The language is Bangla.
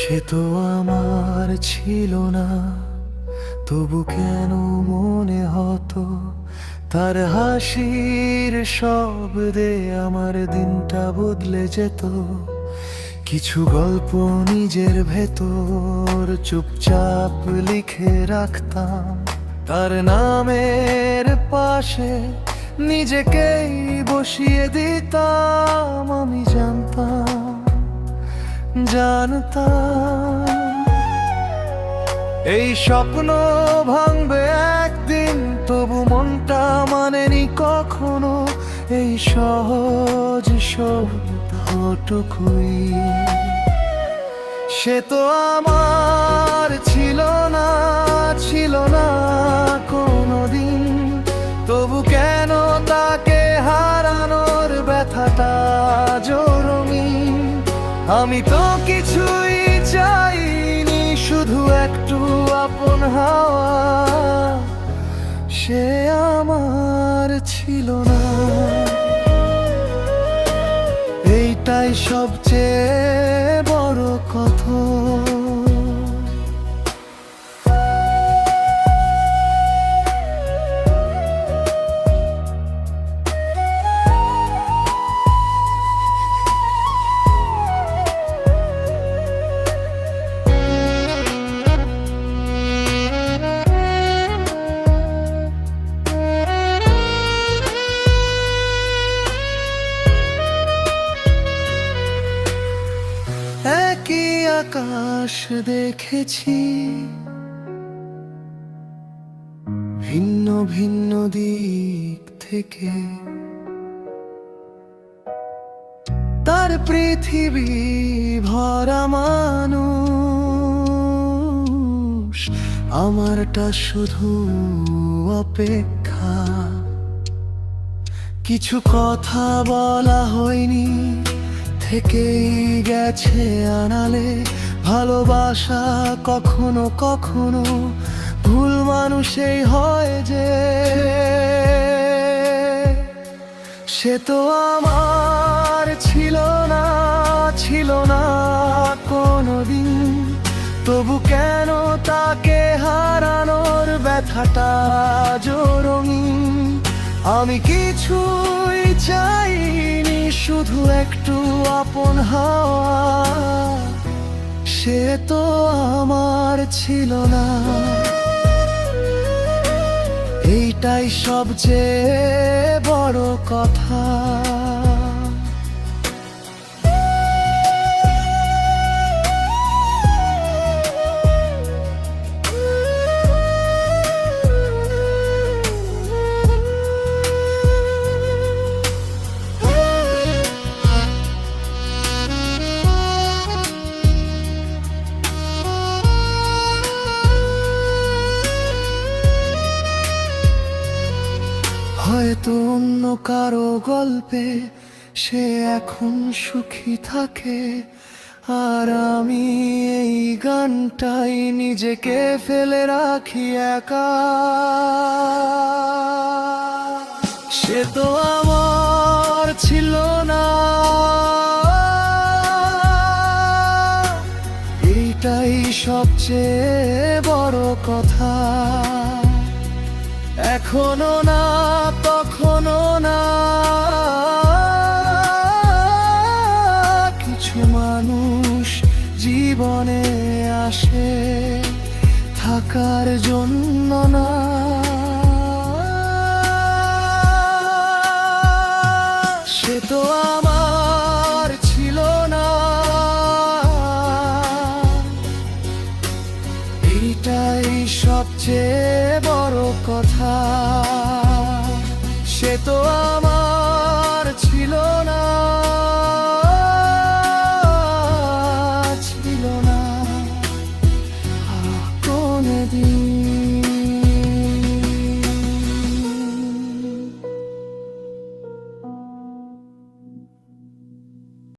সে তো আমার ছিল না, তবু কেন মনে হতো তার হাসির শব্দে আমার দিনটা বদলে যেত। কিছু গল্প নিজের ভেতর চুপচাপ লিখে রাখতাম, তার নামের পাশে নিজেকেই বসিয়ে দিতাম। আমি জানতাম এই স্বপ্ন ভাঙবে একদিন, তবু মনটা মানেনি কখনো এই সহজ সত্যটুকুই। সে তো আমার ছিল না কোনোদিন, তবু কেন তাকে হারানোর ব্যথাটা জরুরি। আমি তো কিছুই চাইনি, শুধু একটু আপন হাওয়া। সে আমার ছিল না, এইটাই সবচেয়ে বড় কথা। একই আকাশ দেখেছি, ভিন্ন ভিন্ন দিক থেকে। তার পৃথিবী ভরা মানুষ, আমারটা শুধু অপেক্ষা। কিছু কথা বলা হয়নি, থেকেই গেছে আড়ালে। ভালোবাসা কখনো কখনো ভুল মানুষই হয় যে। সে তো আমার ছিল না কোনোদিন, তবু কেন তাকে হারানোর ব্যথাটা জরুরি। আমি কিছুই চাইনি, শুধু একটু আপন হাওয়া। সে তো আমার ছিল না, এইটাই সবচেয়ে বড় কথা। হয়তো অন্য কারো গল্পে সে এখন সুখী থাকে, আর আমি এই গানটাই নিজেকে ফেলে রাখি একা। সে তো আমার ছিল না, এইটাই সবচেয়ে বড় কথা। এখনো না, তখনো না, কিছু মানুষ জীবনে আসে থাকার জন্য না। সে তো